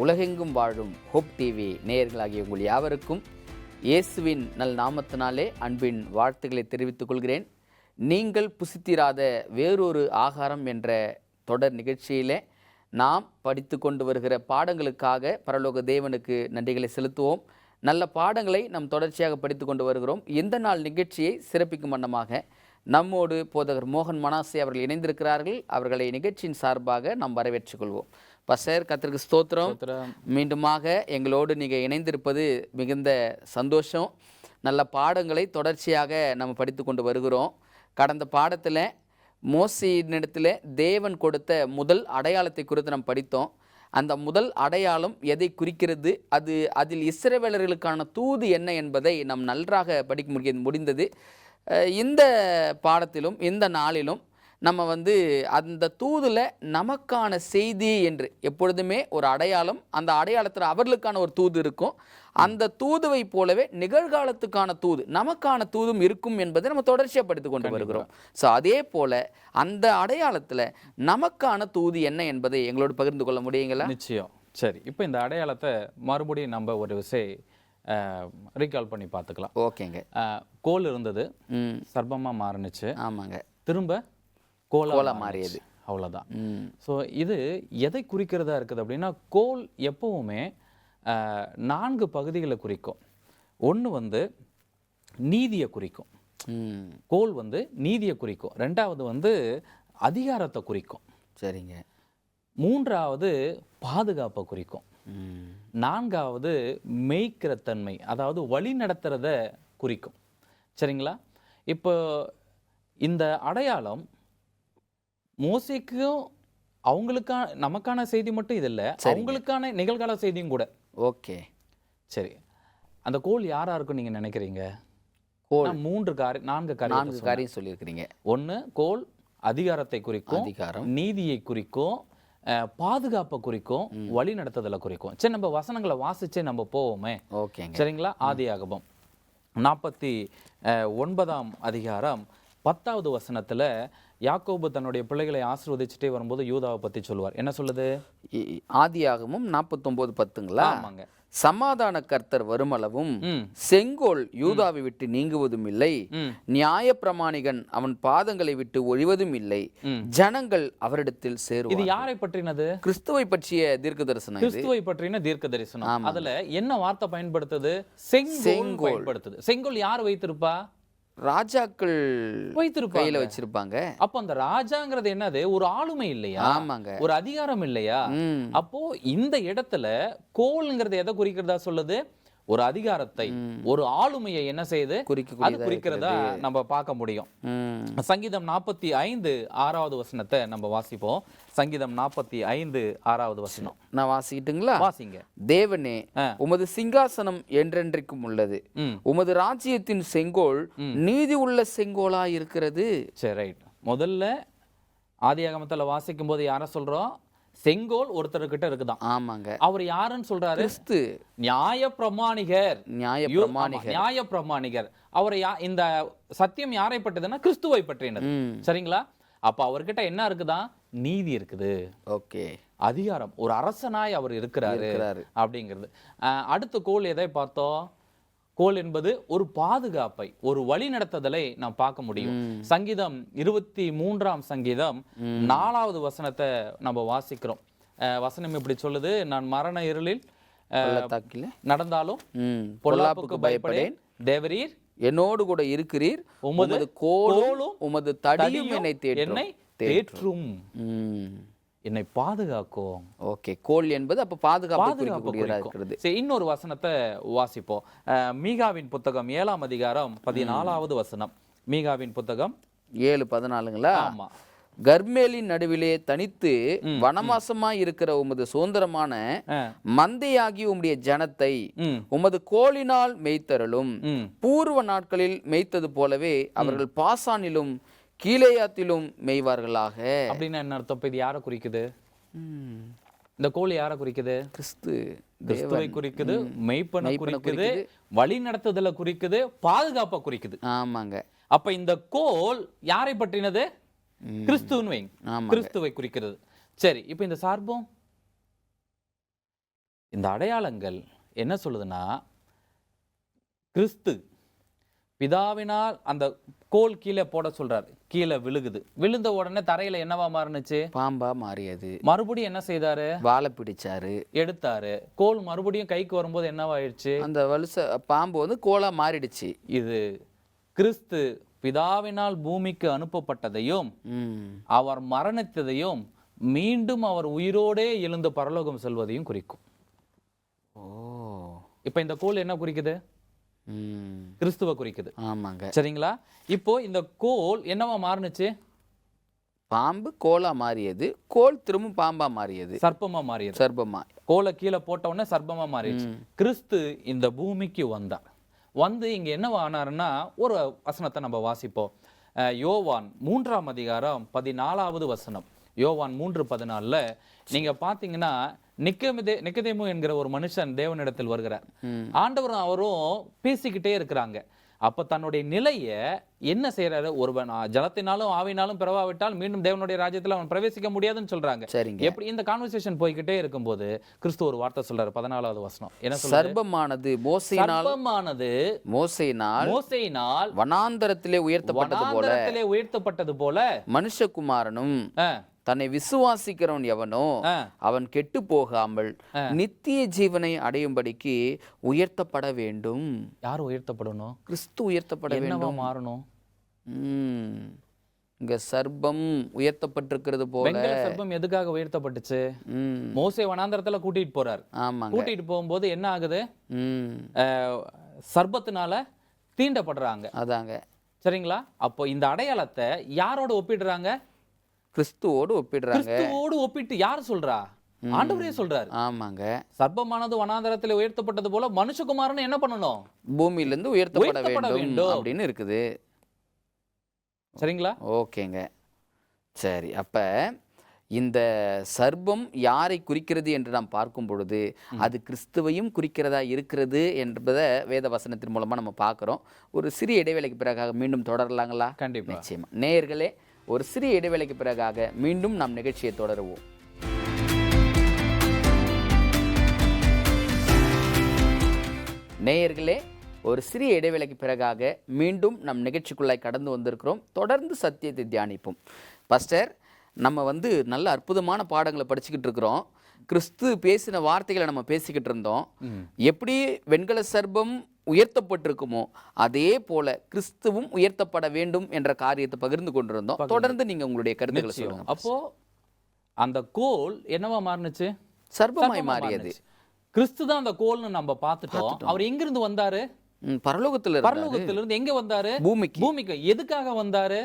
உலகெங்கும் வாழும் hope TV நேயர்களாகிய உங்கள் யாவருக்கும் இயேசுவின் நல் நாமத்தினாலே அன்பின் வாழ்த்துக்களை தெரிவித்துக் கொள்கிறேன். நீங்கள் புசித்திராத வேறொரு ஆகாரம் என்ற தொடர் நிகழ்ச்சியிலே நாம் படித்து கொண்டு வருகிற பாடங்களுக்காக பரலோக தேவனுக்கு நன்றிகளை செலுத்துவோம். நல்ல பாடங்களை நாம் தொடர்ச்சியாக படித்து கொண்டு வருகிறோம். இந்த நாள் நிகழ்ச்சியை சிறப்பிக்கும் வண்ணமாக நம்மோடு போதகர் மோகன் மனாசே அவர்கள் இணைந்திருக்கிறார்கள். அவர்களை நிகழ்ச்சியின் சார்பாக நாம் வரவேற்றுக் கொள்வோம். பஸ்டர், கர்த்தருக்கு ஸ்தோத்திரம். மீண்டுமாக எங்களோடு நீங்கள் இணைந்திருப்பது மிகுந்த சந்தோஷம். நல்ல பாடங்களை தொடர்ச்சியாக நம்ம படித்து கொண்டு வருகிறோம். கடந்த பாடத்தில் மோசேயினிடத்தில் தேவன் கொடுத்த முதல் அடையாளத்தை குறித்து நாம் படித்தோம். அந்த முதல் அடையாளம் எதை குறிக்கிறது, அதில் இஸ்ரவேலர்களுக்கான தூது என்ன என்பதை நாம் நன்றாக படிக்க முடிந்தது. இந்த பாடத்திலும் இந்த நாளிலும் நம்ம அந்த தூதில் நமக்கான செய்தி என்று எப்பொழுதுமே ஒரு அடையாளம், அந்த அடையாளத்தில் அவர்களுக்கான ஒரு தூது இருக்கும். அந்த தூதுவை போலவே நிகழ்காலத்துக்கான தூது, நமக்கான தூதும் இருக்கும் என்பதை நம்ம தொடர்ச்சியாக படித்து கொண்டு வருகிறோம். ஸோ அதே போல் அந்த அடையாளத்தில் நமக்கான தூது என்ன என்பதை எங்களோடு பகிர்ந்து கொள்ள முடியுங்களா? நிச்சயம். சரி, இப்போ இந்த அடையாளத்தை மறுபடியும் நம்ம ஒரு ரீகால் பண்ணி பார்த்துக்கலாம். ஓகேங்க. கோல் இருந்தது, சர்ப்பமாக மாறுனுச்சு. ஆமாங்க. திரும்ப கோலா மாறியது, அவ்வளோதான். ஸோ இது எதை குறிக்கிறதா இருக்குது அப்படின்னா, கோல் எப்பவுமே 4 பகுதிகளை குறிக்கும். ஒன்று நீதியை குறிக்கும். கோல் நீதியை குறிக்கும். 2வது அதிகாரத்தை குறிக்கும். சரிங்க. 3வது பாதுகாப்பை குறிக்கும். 4வது மேய்க்கிற தன்மை, அதாவது வழி நடத்துறத குறிக்கும். சரிங்களா? இப்போ இந்த அடையாளம் மோசேக்கும் அவங்களுக்கான நமக்கான செய்தி மட்டும் இது இல்லை, அவங்களுக்கான நிகழ்கால செய்தியும் கூட. ஓகே, சரி. அந்த கோல் யாரா இருக்கும் நீங்க நினைக்கிறீங்க? கோல் 4 காரியம் சொல்லியிருக்கிறீங்க. 1 கோல் அதிகாரத்தை குறிக்கும், அதிகாரம் நீதியை குறிக்கும், பாதுகாப்பை குறிக்கும், வழி நடத்துதலை குறிக்கும். சரி, நம்ம வசனங்களை வாசிச்சே நம்ம போவோமே. ஓகே, சரிங்களா? ஆதியாகமம் 49ஆம் அதிகாரம் 10வது வசனத்துல யாக்கோபு தன்னுடைய பிள்ளைகளை ஆசீர்வதிச்சுட்டே வரும்போது யூதாவை பத்தி சொல்லுவார். என்ன சொல்லுது? ஆதியாகமம் 49:10ங்களா? ஆமாங்க. சமாதான கர்த்தர் வருமளவும் செங்கோல் யூதாவை விட்டு நீங்குவதும் இல்லை, நியாய பிரமாணிகன் அவன் பாதங்களை விட்டு ஒழிவதும் இல்லை, ஜனங்கள் அவரிடத்தில் சேரும். இது யாரை பற்றினது? கிறிஸ்துவை பற்றிய தீர்க்க தரிசனம். கிறிஸ்துவை பற்றின தீர்க்க தரிசனம். அதுல என்ன வார்த்தை பயன்படுத்துது? செங்கோல் பயன்படுத்துது. செங்கோல் யார் வைத்திருப்பா? ராஜாக்கள் கையில வச்சிருப்பாங்க. அப்போ அந்த ராஜாங்கிறது என்னது? ஒரு ஆளுமை இல்லையா? ஆமாங்க. ஒரு அதிகாரம் இல்லையா? அப்போ இந்த இடத்துல கோல்ங்கிறது எதை குறிக்கிறதா சொல்லுது? ஒரு அதிகாரத்தை, ஒரு ஆளுமையை என்ன செய்யுது? குறிக்கிறதா நம்ம பார்க்க முடியும். சங்கீதம் 45:6வது வசனத்தை நம்ம வாசிப்போம். சங்கீதம் 45:6வது வசனம். நான் வாசிக்கிட்டுங்களா? வாசிங்க. தேவனே, உமது சிங்காசனம் என்றென்றைக்கும் உள்ளது, உமது ராஜ்யத்தின் செங்கோல் நீதி உள்ள செங்கோலா இருக்கிறது. சரி, ரைட். முதல்ல ஆதியாகமத்துல வாசிக்கும் போது யார சொல்றோம்? செங்கோல் ஒருத்தர்கிட்ட இருக்குதான். ஆமாங்க. அவர் யாருன்னு சொல்றாரு? கிறிஸ்து. நியாய பிரமாணிகர். அவரை இந்த சத்தியம் யாரை பட்டதுன்னா கிறிஸ்துவை பற்றினது. சரிங்களா? அப்ப அவர்கிட்ட என்ன இருக்குதான்? நீதி இருக்குது. ஓகே. அதிகாரம், ஒரு அரசனாய் அவர் இருக்கிறாரு அப்படிங்கிறது. அடுத்த கோல் எதை பார்த்தோம்? கோல் என்பது ஒரு பாதுகாப்பை, ஒரு வழி நடத்துதலை நாம் பார்க்க முடியும். சங்கீதம் 23ஆம் சங்கீதம் 4வது வசனத்தை நம்ம வாசிக்கிறோம். வசனம் இப்படி சொல்லுது: நான் மரண இருளில் நடந்தாலும் பொல்லாப்புக்கு பயப்படேன், தேவரீர் என்னோடு கூட இருக்கிறீர், உமது கோலும் உமது தடியும் என்னை தேற்றும், என்னை பாதுகாக்கும். ஓகே. கோல் என்பது அப்ப பாதுகாப்பு. இன்னொரு வசனத்தை வாசிப்போம். மீகாவின் புத்தகம் 7ஆம் அதிகாரம் 14வது வசனம். மீகாவின் புத்தகம் 7:14ங்களா? ஆமா. கர்மேலின் நடுவிலே தனித்து வனவாசமாய் இருக்கிற உமது சுதந்திரமான மந்தையாகி உம்முடைய ஜனத்தை உமது கோலினால் மேய்த்தருளும். பூர்வ நாட்களில் மேய்த்தது போலவே அவர்கள் பாசானிலும் கீலேயாத்திலும் மேய்வார்களாக. அப்படின்னா என்ன அர்த்தம்? இது யாரை குறிக்குது? இந்த கோல் யாரை குறிக்குது? கிறிஸ்துவை குறிக்குது, மெய்ப்பனை குறிக்குது, வழி நடத்துதலை குறிக்குது, பாதுகாப்பை குறிக்குது. ஆமாங்க. அப்ப இந்த கோல் யாரை பற்றினது? கிறிஸ்துவை குறிக்கிறது. சரி, இப்ப இந்த சார்பம் இந்த அடையாளங்கள் என்ன சொல்லுதுன்னா, கிறிஸ்து பிதாவினால் அந்த கோல் கீழே போட சொல்றாரு, கீழே விழுகுது, விழுந்த உடனே தரையில என்னவா மாறுனுச்சு? பாம்பா மாறியது. மறுபடியும் என்ன செய்தாரு? வாழை பிடிச்சாரு, எடுத்தாரு. கோல் மறுபடியும் கைக்கு வரும்போது என்னவாயிடுச்சு? அந்த பாம்பு வந்து கோலா மாறிடுச்சு. இது கிறிஸ்து பிதாவினால் பூமிக்கு அனுப்பப்பட்டதையும் அவர் மரணத்ததையும் மீண்டும் அவர் உயிரோடே எழுந்து பரலோகம் செல்வதையும் குறிக்கும். இப்ப இந்த கோல் என்ன குறிக்குது? கிறிஸ்துவ குறிக்குது. ஆமாங்க, சரிங்களா? இப்போ இந்த கோல் என்னவா மாறுனுச்சு? பாம்பு கோலா மாறியது, கோல் திரும்ப பாம்பா மாறியது, சர்ப்பமா மாறியது. சர்ப்பமா. கோலை கீழே போட்ட உடனே சர்ப்பமா மாறிடுச்சு. கிறிஸ்து இந்த பூமிக்கு வந்தார். வந்து இங்க என்னவா ஆனாருன்னா, ஒரு வசனத்தை நம்ம வாசிப்போம். யோவான் 3ஆம் அதிகாரம் 14வது வசனம். யோவான் 3:14 நீங்க பாத்தீங்கன்னா, நிக்கதேமு என்கிற ஒரு மனுஷன் தேவனிடத்தில் வருகிறார். ஆண்டவரும் அவரும் பேசிக்கிட்டே இருக்கிறாங்க. அப்ப தன்னுடைய நிலைய என்ன செய்யறாரு? ஒருவன் ஜலத்தினாலும் ஆவினாலும் பிறவாவிட்டால் மீண்டும் தேவனுடைய ராஜ்யத்துல அவன் பிரவேசிக்க முடியாதுன்னு சொல்றாங்க. எப்படி இந்த கான்வர்சேஷன் போய்கிட்டே இருக்கும்போது கிறிஸ்து ஒரு வார்த்தை சொல்றாரு, 14வது வசனம். என்ன சொல்றாரு? சர்ப்பமானது மோசேயினால் வனாந்தரத்திலே உயர்த்தப்பட்டது போல மனுஷகுமாரனும் தன்னை விசுவாசிக்கிறவன் எவனோ அவன் கெட்டு போகாமல் நித்திய ஜீவனை அடையும்படிக்கு உயர்த்தப்பட வேண்டும். யார் உயர்த்தப்படணும்? கிறிஸ்து உயர்த்தப்பட வேண்டும். மாறணும். இங்க சர்ப்பம் உயர்த்தப்பட்டிருக்கிறது போல. சர்ப்பம் எதுக்காக உயர்த்தப்பட்டுச்சு? மோசே வனாந்தரத்துல கூட்டிட்டு போறாரு. கூட்டிட்டு போகும்போது என்ன ஆகுது? சர்ப்பத்தினால தீண்டப்படுறாங்க. அதாங்க. சரிங்களா? அப்போ இந்த அடையாளத்தை யாரோட ஒப்பிடுறாங்க? கிறிஸ்துவோடு ஒப்பிடுறாங்க. கிறிஸ்துவோடு ஒப்பிட்டு யார் சொல்றா? ஆண்டவரே சொல்றாரு. ஆமாங்க. சர்ப்பமானது வனாந்தரத்தில் உயர்த்தப்பட்டது போல மனுஷகுமாரன் என்ன பண்ணணும்? பூமியிலிருந்து உயர்த்தப்பட வேண்டும் அப்படின்னு இருக்குது. சரிங்களா? ஓகேங்க. சரி, அப்ப இந்த சர்ப்பம் யாரை குறிக்கிறது என்று நாம் பார்க்கும் பொழுது அது கிறிஸ்துவையும் குறிக்கிறதா இருக்கிறது என்பதை வேத வசனத்தின் மூலமா நம்ம பார்க்கிறோம். ஒரு சிறிய இடைவேளைக்கு பிறகாக மீண்டும் தொடரலாங்களா? கண்டிப்பா, நிச்சயமா. நேயர்களே, ஒரு சிறிய இடைவேளைக்கு பிறகாக மீண்டும் நாம் நிகழ்ச்சியை தொடருவோம். நேயர்களே, ஒரு சிறிய இடைவேளைக்கு பிறகாக மீண்டும் நம் நிகழ்ச்சிக்குள்ளாய் கடந்து வந்திருக்கிறோம். தொடர்ந்து சத்தியத்தை தியானிப்போம். பாஸ்டர், நம்ம நல்ல அற்புதமான பாடங்களை படிச்சுக்கிட்டு இருக்கிறோம். கிறிஸ்து பேசின வார்த்தைகளை நம்ம பேசிக்கிட்டு இருந்தோம். எப்படி வெண்கல சர்ப்பம் உயர்த்தப்பட்டிருக்குமோ அதே போல கிறிஸ்துவும் உயர்த்தப்பட வேண்டும் என்ற காரியத்தை பகிர்ந்து கொண்டிருந்தோம். தொடர்ந்து நீங்க உங்களுடைய கருத்துக்களை சொல்லுங்க. அப்போ அந்த கோல் என்னவா மாறுனுச்சு? சர்ப்பமாய் மாறியது. கிறிஸ்து தான் அந்த கோல்னு நம்ம பார்த்துட்டோம். அவர் எங்க இருந்து வந்தாரு? பரலோகத்திலிருந்து. எங்க வந்தாரு? பூமிக்கு. எதுக்காக வந்தாரு?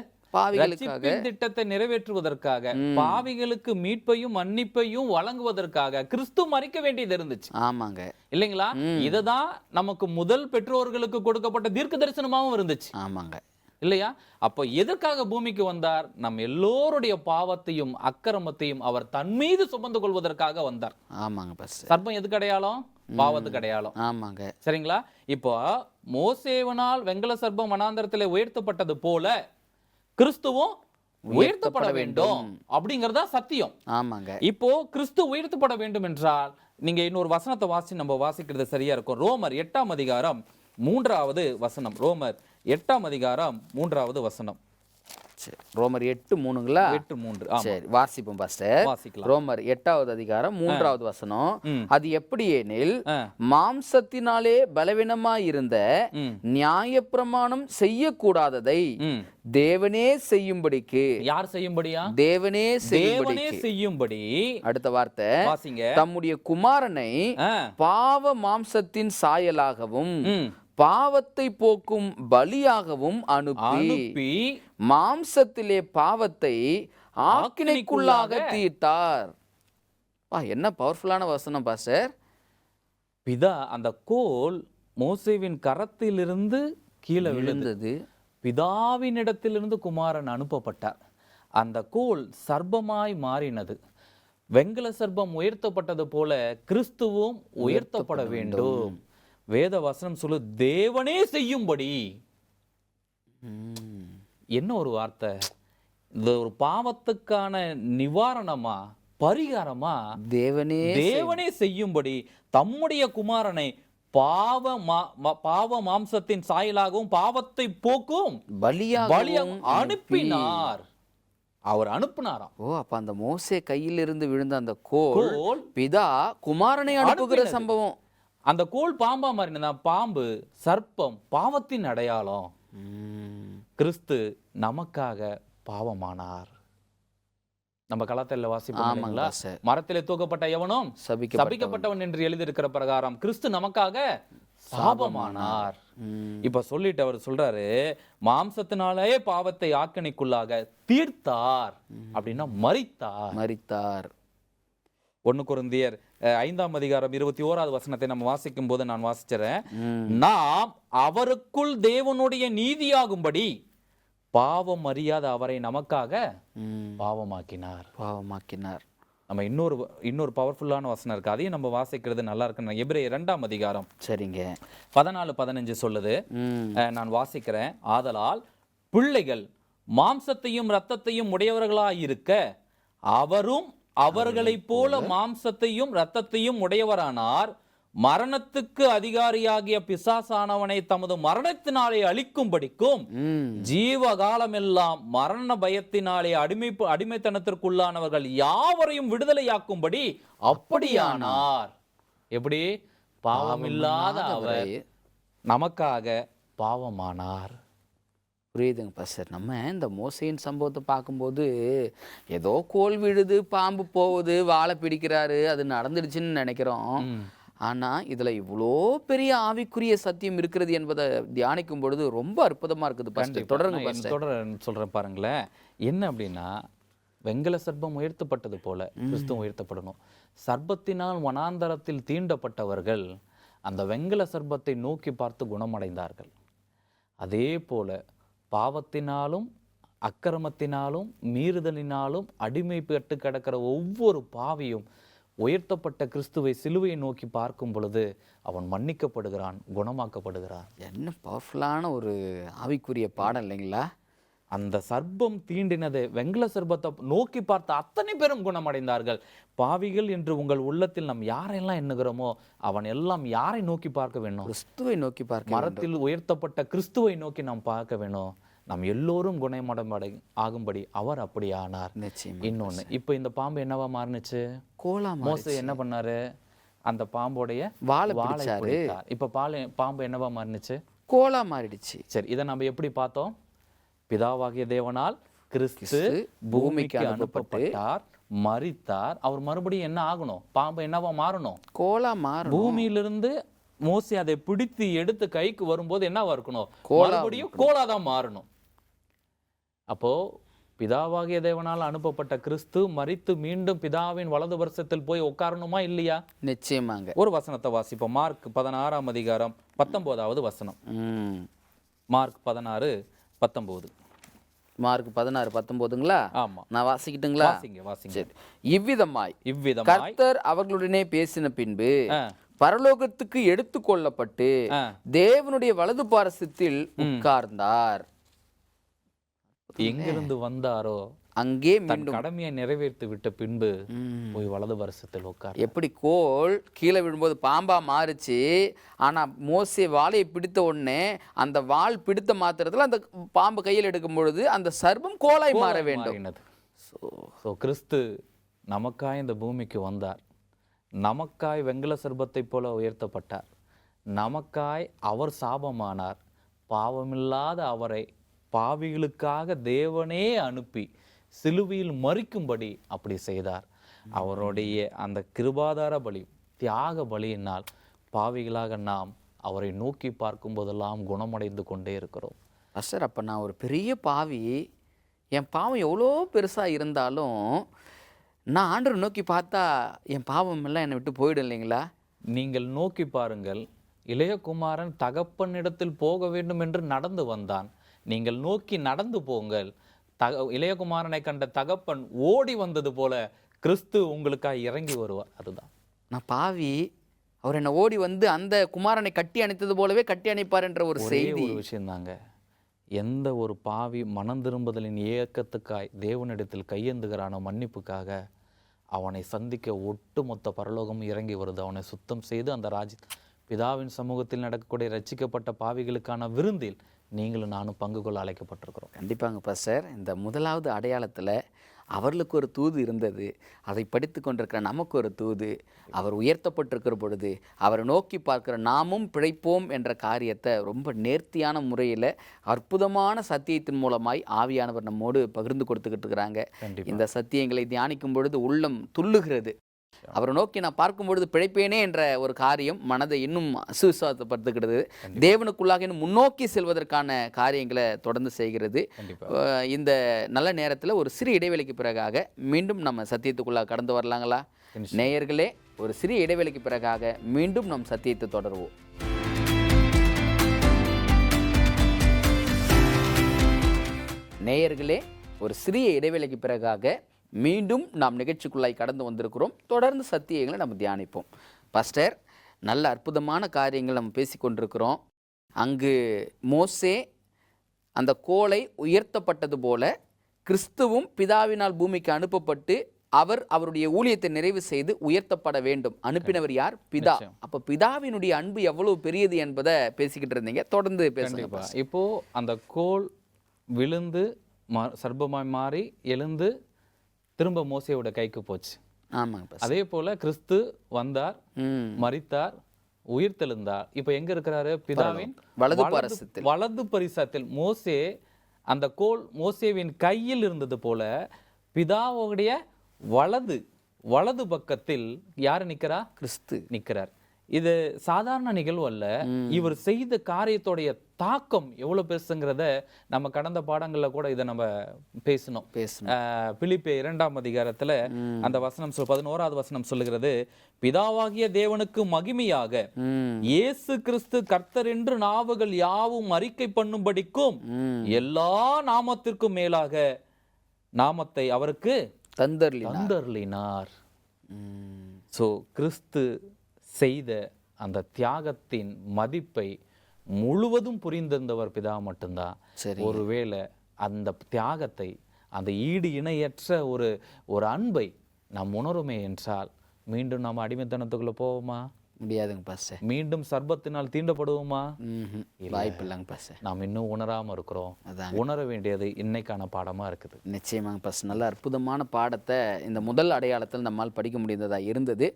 திட்டத்தை நிறைவேற்றுவதற்காக, பாவிகளுக்கு மீட்பையும் மன்னிப்பையும் வழங்குவதற்காக கிறிஸ்து மரிக்க வேண்டியது இருந்துச்சு. ஆமாங்க, இல்லைங்களா? இதுதான் நமக்கு முதல் பெற்றோர்களுக்கு கொடுக்கப்பட்ட தீர்க்க தரிசனமாவும் இருந்துச்சு. ஆமாங்க, இல்லையா? அப்போ எதற்காக பூமிக்கு வந்தார்? நம்ம எல்லோருடைய பாவத்தையும் அக்கிரமத்தையும் அவர் தன் மீது சுமந்து கொள்வதற்காக வந்தார். ஆமாங்க. சர்ப்பம் எதுக்கு அடையாளம்? பாவத்துக்கு அடையாளம். ஆமாங்க. சரிங்களா? இப்போ மோசேவனால் வெண்கல சர்ப்பம் வனாந்தரத்திலே உயர்த்தப்பட்டது போல கிறிஸ்துவும் உயர்த்தப்பட வேண்டும் அப்படிங்கறதா சத்தியம். ஆமாங்க. இப்போ கிறிஸ்து உயர்த்தப்பட வேண்டும் என்றால் நீங்க இன்னொரு வசனத்தை நம்ம வாசிக்கிறது சரியா இருக்கும். ரோமர் 8ஆம் அதிகாரம் 3வது வசனம். ரோமர் 8ஆம் அதிகாரம் 3வது வசனம். ரோமர் 8:3ங்களா? 8:3. சரி, வாசிப்போம் பாஸ்டர். வாசிக்கலாம். ரோமர் 8வது அதிகாரம் 3வது வசனம். அது எப்படி எனில், மாம்சத்தினாலே பலவீனமாயிருந்த நியாயப்பிரமாணம் செய்யக்கூடாததை தேவனே செய்யும்படிக்கு. யார் செய்யும்படியா? தேவனே செய்யும்படி. அடுத்த வார்த்தை வாசிங்க. தம்முடைய குமாரனை பாவ மாம்சத்தின் சாயலாகவும் பாவத்தை போக்கும் பலியாகவும் அனுப்பி மாம்சத்திலே பாவத்தை ஆக்கினைக்குள்ளாக தீர்த்தார். என்ன பவர்ஃபுல்லான வசனம் பாஸ்டர். பிதா அந்த கோல் மோசேவின் கரத்திலிருந்து கீழே விழுந்தது. பிதாவினிடத்திலிருந்து குமாரன் அனுப்பப்பட்டார். அந்த கோல் சர்ப்பமாய் மாறினது. வெண்கல சர்ப்பம் உயர்த்தப்பட்டது போல கிறிஸ்துவும் உயர்த்தப்பட வேண்டும். வேத வசனம் சொல்லு, தேவனே செய்யும்படி. என்ன ஒரு வார்த்தை! இந்த ஒரு பாவத்துக்கான நிவாரணமா, பரிகாரமா தேவனே செய்யும்படி தம்முடைய குமாரனை பாவ மாம்சத்தின் சாயலாகவும் பாவத்தை போக்கும் பலியாகவும் அனுப்பினார். அவர் அனுப்பினாராம். அப்ப அந்த மோசே கையில் இருந்து விழுந்த அந்த கோல் பிதா குமாரனை அனுப்புகிற சம்பவம். அந்த கோல் பாம்பா மாறினா, பாம்பு சர்ப்பம் பாவத்தின் அடையாளம். கிறிஸ்து நமக்காக பாவமானார். நம்ம கலாத்தில வாசிப்போம், மரத்திலே தூக்கப்பட்ட எவனும் சபிக்கப்பட்டவன் என்று எழுதியிருக்கிற பிரகாரம் கிறிஸ்து நமக்காக சாபமானார். இப்ப சொல்லிட்டு அவர் சொல்றாரு, மாம்சத்தினாலே பாவத்தை ஆக்கணிக்குள்ளாக தீர்த்தார். அப்படின்னா மரித்தார். 1 கொரிந்தியர் 5ஆம் அதிகாரம் 21வது வசனத்தை நம்ம வாசிக்கும் போது நான் வாசிக்கிறேன். நாம் அவருக்குள் தேவனுடைய நீதியாகும்படி பாவம் அறியாத அவரை நமக்காக பாவமாக்கினார். நம்ம இன்னொரு பவர்ஃபுல்லான வசனம் இருக்கு, அதையும் நம்ம வாசிக்கிறது நல்லா இருக்கு. எபிரேயர் 2ஆம் அதிகாரம் 14-15 சொல்லுது. நான் வாசிக்கிறேன். ஆதலால் பிள்ளைகள் மாம்சத்தையும் இரத்தத்தையும் உடையவர்களாயிருக்க அவரும் அவர்களைப் போல மாம்சத்தையும் இரத்தத்தையும் உடையவரானார். மரணத்துக்கு அதிகாரியாகிய பிசாசானவனை தமது மரணத்தினாலே அழிக்கும்படிக்கும் ஜீவகாலம் எல்லாம் மரண பயத்தினாலே அடிமைத்தனத்திற்குள்ளானவர்கள் யாவரையும் விடுதலையாக்கும்படி அப்படியானார். எப்படி? பாவமில்லாத அவர் நமக்காக பாவமானார். புரியுதுங்க பாஸ்டர். நம்ம இந்த மோசையின் சம்பவத்தை பார்க்கும்போது ஏதோ கோல் விழுது, பாம்பு போகுது, வாழை பிடிக்கிறாரு, அது நடந்துடுச்சுன்னு நினைக்கிறோம். ஆனால் இதில் இவ்வளோ பெரிய ஆவிக்குரிய சத்தியம் இருக்கிறது என்பதை தியானிக்கும் பொழுது ரொம்ப அற்புதமாக இருக்குது. தொடர்ந்து சொல்கிறேன் பாருங்களேன். என்ன அப்படின்னா, வெங்கல சர்ப்பம் உயர்த்தப்பட்டது போல கிறிஸ்துவம் உயர்த்தப்படணும். சர்ப்பத்தினால் வனாந்தரத்தில் தீண்டப்பட்டவர்கள் அந்த வெங்கல சர்ப்பத்தை நோக்கி பார்த்து குணமடைந்தார்கள். அதே போல பாவத்தினாலும் அக்கிரமத்தினாலும் மீறுதலினாலும் அடிமைப்பட்டு கிடக்கிற ஒவ்வொரு பாவியும் உயர்த்தப்பட்ட கிறிஸ்துவை சிலுவையை நோக்கி பார்க்கும் பொழுது அவன் மன்னிக்கப்படுகிறான், குணமாக்கப்படுகிறான். என்ன பவர்ஃபுல்லான ஒரு ஆவிக்குரிய பாடம் இல்லைங்களா? அந்த சர்ப்பம் தீண்டினது வெங்கல சர்ப்பத்தை நோக்கி பார்த்த அத்தனை பேரும் குணமடைந்தார்கள். பாவிகள் என்று உங்கள் உள்ளத்தில் நாம் யாரெல்லாம் எண்ணுகிறோமோ அவன் எல்லாம் யாரை நோக்கி பார்க்க வேணும்? கிறிஸ்துவை நோக்கி பார்க்க. மரத்தில் உயர்த்தப்பட்ட கிறிஸ்துவை நோக்கி நாம் பார்க்க வேணும். நாம் எல்லோரும் குணமடை ஆகும்படி அவர் அப்படி ஆனார். இன்னொன்னு, இப்ப இந்த பாம்பு என்னவா மாறுனுச்சு? கோலா. மோசே என்ன பண்ணாரு? அந்த பாம்போடைய வாழை பிடிச்சாரு. இப்ப பாம்பு என்னவா மாறுனுச்சு? கோலா மாறிடுச்சு. சரி, இதை நம்ம எப்படி பார்த்தோம்? பிதாவாகிய தேவனால் கிறிஸ்து பூமிக்கு அனுப்பப்பட்டார், மரித்தார். அவர் மறுபடியும் என்ன ஆகணும்? பாம்பு என்னவா மாறணும்? கோலா மாறணும். பூமியிலிருந்து மோசே அதை பிடித்து எடுத்து கைக்கு வரும்போது என்னவா இருக்கணும்? மறுபடியும் கோலாதான் மாறணும். அப்போ பிதாவாகிய தேவனால் அனுப்பப்பட்ட கிறிஸ்து மரித்து மீண்டும் பிதாவின் வலது வருஷத்தில் போய் உட்காரணுமா இல்லையா? நிச்சயமாங்க. ஒரு வசனத்தை வாசிப்போம். மார்க் 16ஆம் அதிகாரம் 19வது வசனம். மார்க் 16:19. மார்க் 16:19ங்களா? ஆமா. நான் வாசிக்கிட்டுங்களா? வாசிங்க. இவ்விதமாய் கர்த்தர் அவர்களுடனே பேசின பின்பு பரலோகத்துக்கு எடுத்து கொள்ளப்பட்டு தேவனுடைய வலது பாரசத்தில் உட்கார்ந்தார். எங்கிருந்து வந்தாரோ அங்கே மீண்டும் கடமையை நிறைவேற்றி விட்ட பின்பு போய் வலது வருஷத்தில் உட்கார். எப்படி கோல் கீழே விழும்போது பாம்பா மாறுச்சு, ஆனா மோசே வாளையை பிடித்த உடனே அந்த வாள் பிடித்த மாத்திரத்துல அந்த பாம்பு கையில் எடுக்கும் பொழுது அந்த சர்ப்பம் கோலாய் மாற வேண்டும். கிறிஸ்து நமக்காய் இந்த பூமிக்கு வந்தார். நமக்காய் வெங்கல சர்ப்பத்தை போல உயர்த்தப்பட்டார். நமக்காய் அவர் சாபமானார். பாவமில்லாத அவரை பாவிகளுக்காக தேவனே அனுப்பி சிலுவையில் மறிக்கும்படி அப்படி செய்தார். அவருடைய அந்த கிருபாதார பலி, தியாக பலியினால் பாவிகளாக நாம் அவரை நோக்கி பார்க்கும் போதெல்லாம் குணமடைந்து கொண்டே இருக்கிறோம். சார், அப்போ நான் ஒரு பெரிய பாவி, என் பாவம் எவ்வளோ பெருசாக இருந்தாலும் நான் ஆண்டவரை நோக்கி பார்த்தா என் பாவம் எல்லாம் என்னை விட்டு போயிடும் இல்லைங்களா? நீங்கள் நோக்கி பாருங்கள். இளையகுமாரன் தகப்பனிடத்தில் போக வேண்டும் என்று நடந்து வந்தான். நீங்கள் நோக்கி நடந்து போங்கள். இளையகுமாரனை கண்ட தகப்பன் ஓடி வந்தது போல கிறிஸ்து உங்களுக்காக இறங்கி வருவார். அதுதான் நான் பாவி, அவர் என்னை ஓடி வந்து அந்த குமாரனை கட்டி அணைத்தது போலவே கட்டி அணைப்பார் என்ற ஒரு செய்தி. ஒரு விஷயம் தாங்க. எந்த ஒரு பாவி மனம் திரும்புதலின் ஏக்கத்துக்காய் தேவனிடத்தில் கையேந்துகிறானோ, மன்னிப்புக்காக, அவனை சந்திக்க ஒட்டுமொத்த பரலோகமும் இறங்கி வருது. அவனை சுத்தம் செய்து அந்த பிதாவின் சமூகத்தில் நடக்கக்கூடிய ரட்சிக்கப்பட்ட பாவிகளுக்கான விருந்தில் நீங்களும் நானும் பங்கு கொள்ள அழைக்கப்பட்டிருக்கிறோம். கண்டிப்பாங்க பாஸ்டர். இந்த முதலாவது அடையாளத்தில் அவர்களுக்கு ஒரு தூது இருந்தது, அதை படித்து கொண்டிருக்கிற நமக்கு ஒரு தூது. அவர் உயர்த்தப்பட்டிருக்கிற பொழுது அவரை நோக்கி பார்க்கிற நாமும் பிழைப்போம் என்ற காரியத்தை ரொம்ப நேர்த்தியான முறையில் அற்புதமான சத்தியத்தின் மூலமாய் ஆவியானவர் நம்மோடு பகிர்ந்து கொடுத்துக்கிட்டு இருக்கிறாங்க. இந்த சத்தியங்களை தியானிக்கும் பொழுது உள்ளம் துள்ளுகிறது. அவரை நோக்கி நான் பார்க்கும் பொழுது பிழைப்பேனே என்ற ஒரு காரியம் மனதை இன்னும் அசுவிசுவாசப்படுத்துகிறது. தேவனுக்குள்ளாக இன்னும் முன்னோக்கி செல்வதற்கான காரியங்களை தொடர்ந்து செய்கிறது. இந்த நல்ல நேரத்தில் ஒரு சிறு இடைவெளிக்கு பிறகாக மீண்டும் நம்ம சத்தியத்துக்குள்ளாக கடந்து வரலாங்களா? நேயர்களே, ஒரு சிறிய இடைவெளிக்கு பிறகாக மீண்டும் நம் சத்தியத்தை தொடருவோம். நேயர்களே, ஒரு சிறிய இடைவெளிக்கு பிறகாக மீண்டும் நாம் நிகழ்ச்சிக்குள்ளாய் கடந்து வந்திருக்கிறோம். தொடர்ந்து சத்தியங்களை நம்ம தியானிப்போம். பாஸ்டர், நல்ல அற்புதமான காரியங்கள் நம்ம பேசிக்கொண்டிருக்கிறோம். அங்கு மோசே அந்த கோலை உயர்த்தப்பட்டது போல கிறிஸ்துவும் பிதாவினால் பூமிக்கு அனுப்பப்பட்டு அவர் அவருடைய ஊழியத்தை நிறைவு செய்து உயர்த்தப்பட வேண்டும். அனுப்பினவர் யார்? பிதா. அப்போ பிதாவினுடைய அன்பு எவ்வளவு பெரியது என்பதை பேசிக்கிட்டு இருந்தீங்க. தொடர்ந்து பேசுங்க. இப்போ அந்த கோல் விழுந்து சர்ப்பமாய் மாறி எழுந்து திரும்ப மோசேயோட கைக்கு போச்சு. ஆமாங்க. அதே போல கிறிஸ்து வந்தார், மரித்தார், உயிர்த்தெழுந்தார். இப்ப எங்க இருக்கிறாரு? பிதாவின் வலது பரிசத்தில். மோசே அந்த கோல் மோசேவின் கையில் இருந்தது போல பிதாவுடைய வலது பக்கத்தில் யாரு நிக்கிறா? கிறிஸ்து நிக்கிறார். இது சாதாரண நிகழ்வு அல்ல. இவர் செய்த காரியத்தோடைய தாக்கம் எவ்வளவு பெருசுங்கிறத நம்ம கடந்த பாடங்கள்ல கூட இதை நம்ம பேசணும். பிலிப்பியர் 2ஆம் அதிகாரத்துல அந்த வசனம் 11வது வசனம் சொல்லுகிறது, பிதாவாகிய தேவனுக்கு மகிமையாக இயேசு கிறிஸ்து கர்த்தர் என்று நாவுகள் யாவும் அறிக்கை பண்ணும்படிக்கும் எல்லா நாமத்திற்கும் மேலாக நாமத்தை அவருக்கு தந்தருளினார். சோ கிறிஸ்து செய்த அந்த தியாகத்தின் மதிப்பை முழுவதும் புரிந்திருந்தவர் பிதா மட்டும்தான். ஒருவேளை அந்த தியாகத்தை, அந்த ஈடு இணையற்ற ஒரு அன்பை நாம் உணருமே என்றால் மீண்டும் நாம் அடிமைத்தனத்துக்குள்ள போவோமா? முடியாதுங்க பாஸ்டர். மீண்டும் சர்பத்தினால் தீண்டப்படுவோமா? வாய்ப்பு இல்லைங்க பாஸ்டர். நாம் இன்னும் உணராம இருக்கிறோம். உணர வேண்டியது இன்னைக்கான பாடமா இருக்குது. நிச்சயமாங்க பாஸ்டர். நல்ல அற்புதமான பாடத்தை இந்த முதல் அடையாளத்தில் நம்மால் படிக்க முடிந்ததா இருந்தது.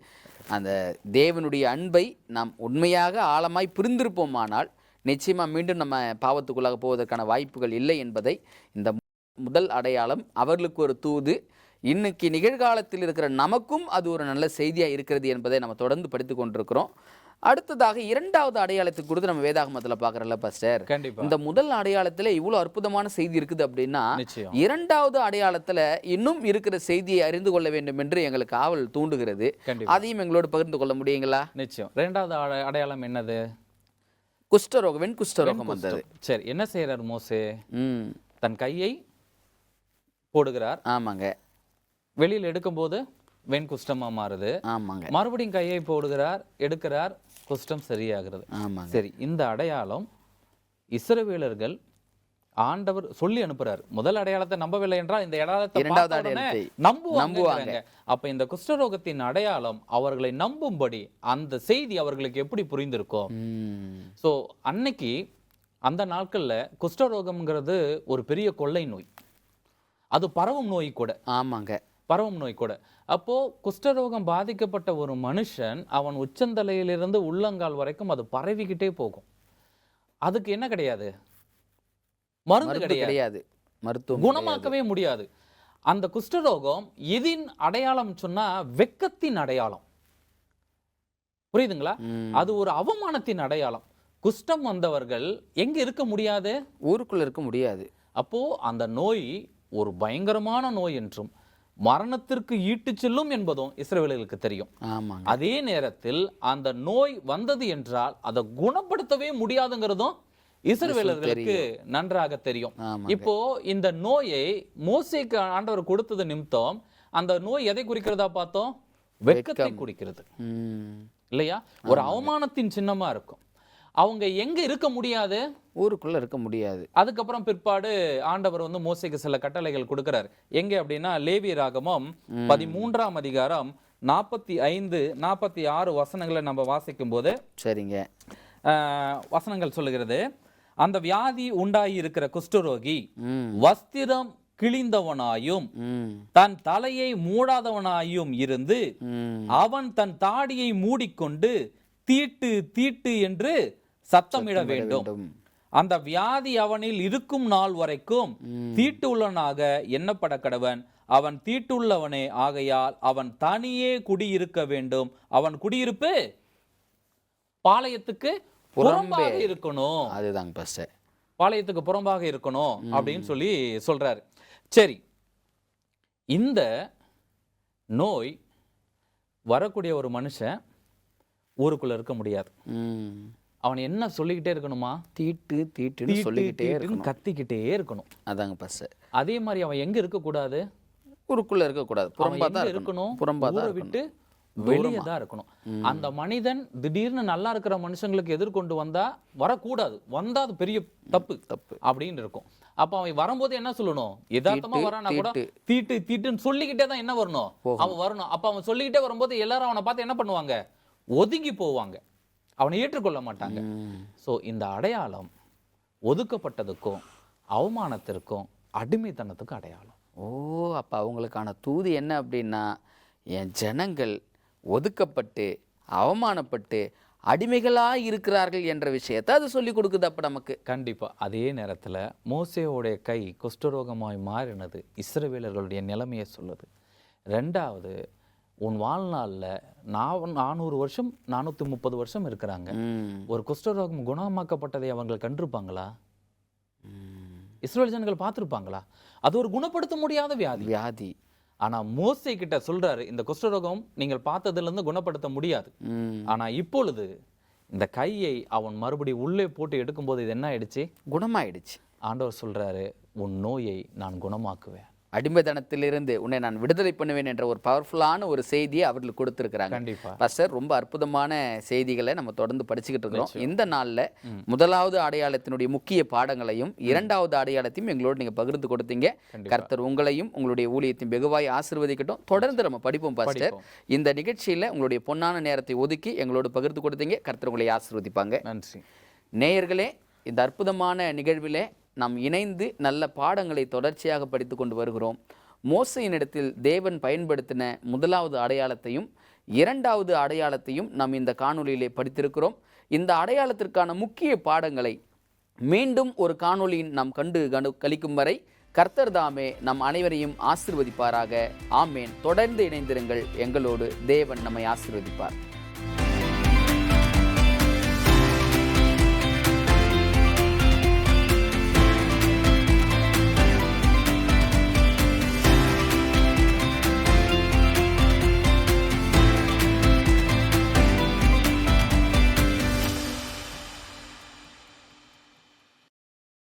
அந்த தேவனுடைய அன்பை நாம் உண்மையாக ஆழமாய் புரிந்திருப்போமானால் நிச்சயமாக மீண்டும் நம்ம பாவத்துக்குள்ளாக போவதற்கான வாய்ப்புகள் இல்லை என்பதை இந்த முதல் அடையாளம் அவர்களுக்கு ஒரு தூது. இன்னைக்கு நிகழ்காலத்தில் இருக்கிற நமக்கும் அது ஒரு நல்ல செய்தியாக இருக்கிறது என்பதை நம்ம தொடர்ந்து படித்து கொண்டிருக்கிறோம். அடுத்ததாக இரண்டாவது அடையாளத்துக்கு கொடுத்து நம்ம வேதாகமத்தில் பார்க்குறோம்ல பாஸ்டர். இந்த முதல் அடையாளத்தில் இவ்வளோ அற்புதமான செய்தி இருக்குது அப்படின்னா இரண்டாவது அடையாளத்தில் இன்னும் இருக்கிற செய்தியை அறிந்து கொள்ள வேண்டும் என்று எங்களுக்கு ஆவல் தூண்டுகிறது. அதையும் எங்களோடு பகிர்ந்து கொள்ள முடியுங்களா? நிச்சயம். இரண்டாவது அடையாளம் என்னது? குஷ்டரோகம். குஷ்டரோகம் வந்தது. சரி, என்ன செய்யறார் மோசே? தன் கையை போடுகிறார். ஆமாங்க. வெளியில் எடுக்கும்போது வெண்குஷ்டமா மாறுது. ஆமாங்க. மறுபடியும் கையை போடுகிறார், எடுக்கிறார், குஷ்டம் சரியாகிறது. ஆமாங்க. சரி, இந்த அடையாளம் இஸ்ரவேலர்கள் ஆண்டவர் சொல்லி அனுப்புறாரு. முதல் அடையாளத்தை நம்பவில்லை என்றால் இந்த அடையாளத்தை நம்புவாங்க. அப்ப இந்த குஷ்டரோகத்தின் அடையாளம் அவர்களை நம்பும்படி அந்த செய்தி அவர்களுக்கு எப்படி புரிந்திருக்கும்? சோ அன்னைக்கு அந்த நாட்கள்ல குஷ்டரோகம்ங்கிறது ஒரு பெரிய கொள்ளை நோய். அது பரவும் நோய் கூட. ஆமாங்க, பரவும் நோய் கூட. அப்போ குஷ்டரோகம் பாதிக்கப்பட்ட ஒரு மனுஷன் அவன் உச்சந்தலையிலிருந்து உள்ளங்கால் வரைக்கும் அது பரவிக்கிட்டே போகும். அதுக்கு என்ன கிடையாது? மருந்து கிடையாது. மருத்துவம் குணமாக்கவே முடியாது. அந்த குஷ்டரோகம் எதின் அடையாளம் சொன்னா வெட்கத்தின் அடையாளம். புரியுதுங்களா? அது ஒரு அவமானத்தின் அடையாளம். குஷ்டம் வந்தவர்கள் எங்க இருக்க முடியாது? ஊருக்குள்ள இருக்க முடியாது. அப்போ அந்த நோய் ஒரு பயங்கரமான நோய் என்றும் மரணத்திற்கு ஈட்டு செல்லும் என்பதும் இஸ்ரவேலர்களுக்கு தெரியும். அதே நேரத்தில் அந்த நோய் வந்தது என்றால் அதை குணப்படுத்தவே முடியாதுங்கிறதும் இஸ்ரவேலர்களுக்கு நன்றாக தெரியும். இப்போ இந்த நோயை மோசேக்கு ஆண்டவர் கொடுத்தது நிமித்தம் அந்த நோய் எதை குறிக்கிறதா பார்த்தோம்? வெட்கத்தை குறிக்கிறது இல்லையா? ஒரு அவமானத்தின் சின்னமா இருக்கும். அவங்க எங்க இருக்க முடியாது? ஊருக்குள்ள இருக்க முடியாது. அதுக்கப்புறம் பிற்பாடு ஆண்டவர் வந்து மோசேக்கு சில கட்டளைகள் கொடுக்கிறார். எங்க அப்படின்னா லேவியராகமம் 13ஆம் அதிகாரம் 45, 46 வசனங்களை நம்ம வாசிக்கும் போது, சரிங்க, வசனங்கள் சொல்லுகிறது, அந்த வியாதி உண்டாகி இருக்கிற குஷ்டரோகி வஸ்திரம் கிழிந்தவனாயும் தன் தலையை மூடாதவனாயும் இருந்து அவன் தன் தாடியை மூடிக்கொண்டு தீட்டு தீட்டு என்று சத்தமிட வேண்டும். அந்த வியாதி அவனில் இருக்கும் நாள் வரைக்கும் தீட்டுள்ளவனாக எண்ணப்பட கடவன். அவன் தீட்டுள்ளவனே ஆகையால் அவன் தனியே குடியிருக்க வேண்டும். அவன் குடியிருப்பு பாளையத்துக்கு புறம்பாக இருக்கணும். அதுதான் பாஸ்டர், பாளையத்துக்கு புறம்பாக இருக்கணும் அப்படின்னு சொல்லி சொல்றாரு. சரி, இந்த நோய் வரக்கூடிய ஒரு மனுஷன் ஊருக்குள்ள இருக்க முடியாது. அவன் என்ன சொல்லிக்கிட்டே இருக்கணுமா? தீட்டு தீட்டு சொல்லிக்கிட்டே இருக்கணும், கத்திக்கிட்டே இருக்கணும். அதாங்க பாஸ்டர். அதே மாதிரி அவன் எங்க இருக்க கூடாது? ஊருக்குள்ள இருக்க கூடாது, புறம்பா தான் இருக்கணும். புறம்பா தான் விட்டு வெளியே தான் இருக்கணும். அந்த மனிதன் திடீர்னு நல்லா இருக்கிற மனுஷங்களுக்கு எதிர்கொண்டு வந்தா வரக்கூடாது, வந்தா அது பெரிய தப்பு தப்பு அப்படின்னு இருக்கும். அப்ப அவன் வரும்போது என்ன சொல்லணும்? யதார்த்தமா வரானா கூட தீட்டு தீட்டுன்னு சொல்லிக்கிட்டே தான் என்ன வரணும், அவன் வரணும். அப்ப அவன் சொல்லிக்கிட்டே வரும்போது எல்லாரும் அவனை பார்த்து என்ன பண்ணுவாங்க? ஒதுங்கி போவாங்க, அவனை ஏற்றுக்கொள்ள மாட்டாங்க. சோ இந்த அடையாளம் ஒதுக்கப்பட்டதுக்கும் அவமானத்திற்கும் அடிமைத்தனத்துக்கும் அடையாளம். அப்ப அவங்களுக்கான தூது என்ன அப்படின்னா, என் ஜனங்கள் ஒதுக்கப்பட்டு அவமானப்பட்டு அடிமைகளாக இருக்கிறார்கள் என்ற விஷயத்தை அது சொல்லி கொடுக்குது. அப்போ நமக்கு கண்டிப்பாக அதே நேரத்தில் மோசேயோடைய கை குஷ்டரோகமாய் மாறினது இஸ்ரவேலர்களுடைய நிலைமையை சொல்லுது. ரெண்டாவது, உன் வாழ்நாளில் 400 வருஷம் 430 வருஷம் இருக்கிறாங்க, ஒரு குஷ்டரோகம் குணமாக்கப்பட்டதை அவங்க கண்டிருப்பாங்களா? இஸ்ரவேல் ஜனங்கள் பார்த்துருப்பாங்களா? அது ஒரு குணப்படுத்த முடியாத வியாதி. ஆனா மோசே கிட்ட சொல்றாரு, இந்த குஷ்டரோகம் நீங்கள் பார்த்ததுல இருந்து குணப்படுத்த முடியாது. ஆனா இப்பொழுது இந்த கையை அவன் மறுபடியும் உள்ளே போட்டு எடுக்கும்போது இது என்ன ஆயிடுச்சு? குணமாயிடுச்சு. ஆண்டவர் சொல்றாரு, உன் நோயை நான் குணமாக்குவேன், அடிமைத்தனத்திலிருந்து உன்னை நான் விடுதலை பண்ணுவேன் என்ற ஒரு பவர்ஃபுல்லான ஒரு செய்தியை அவர்களுக்கு கொடுத்துருக்கிறாங்க. கண்டிப்பா பாஸ்டர், ரொம்ப அற்புதமான செய்திகளை நம்ம தொடர்ந்து படிச்சுக்கிட்டு இருக்கிறோம். இந்த நாளில் முதலாவது அடையாளத்தினுடைய முக்கிய பாடங்களையும் இரண்டாவது அடையாளத்தையும் எங்களோடு நீங்க பகிர்ந்து கொடுத்தீங்க. கர்த்தர் உங்களையும் உங்களுடைய ஊழியத்தையும் வெகுவாய் ஆசீர்வதிக்கட்டும். தொடர்ந்து நம்ம படிப்போம் பாஸ்டர். இந்த நிகழ்ச்சியில உங்களுடைய பொன்னான நேரத்தை ஒதுக்கி எங்களோடு பகிர்ந்து கொடுத்தீங்க. கர்த்தர் உங்களை ஆசீர்வதிப்பாங்க. நன்றி. நேயர்களே, இந்த அற்புதமான நிகழ்விலே நாம் இணைந்து நல்ல பாடங்களை தொடர்ச்சியாக படித்து கொண்டு வருகிறோம். மோசேயினிடத்தில் தேவன் பயன்படுத்தின முதலாவது அடையாளத்தையும் இரண்டாவது அடையாளத்தையும் நாம் இந்த காணொளியிலே படித்திருக்கிறோம். இந்த அடையாளத்திற்கான முக்கிய பாடங்களை மீண்டும் ஒரு காணொளியின் நாம் கண்டு கழிக்கும் வரை கர்த்தர் தாமே நம் அனைவரையும் ஆசீர்வதிப்பாராக. ஆமேன். தொடர்ந்து இணைந்திருங்கள் எங்களோடு. தேவன் நம்மை ஆசீர்வதிப்பார்.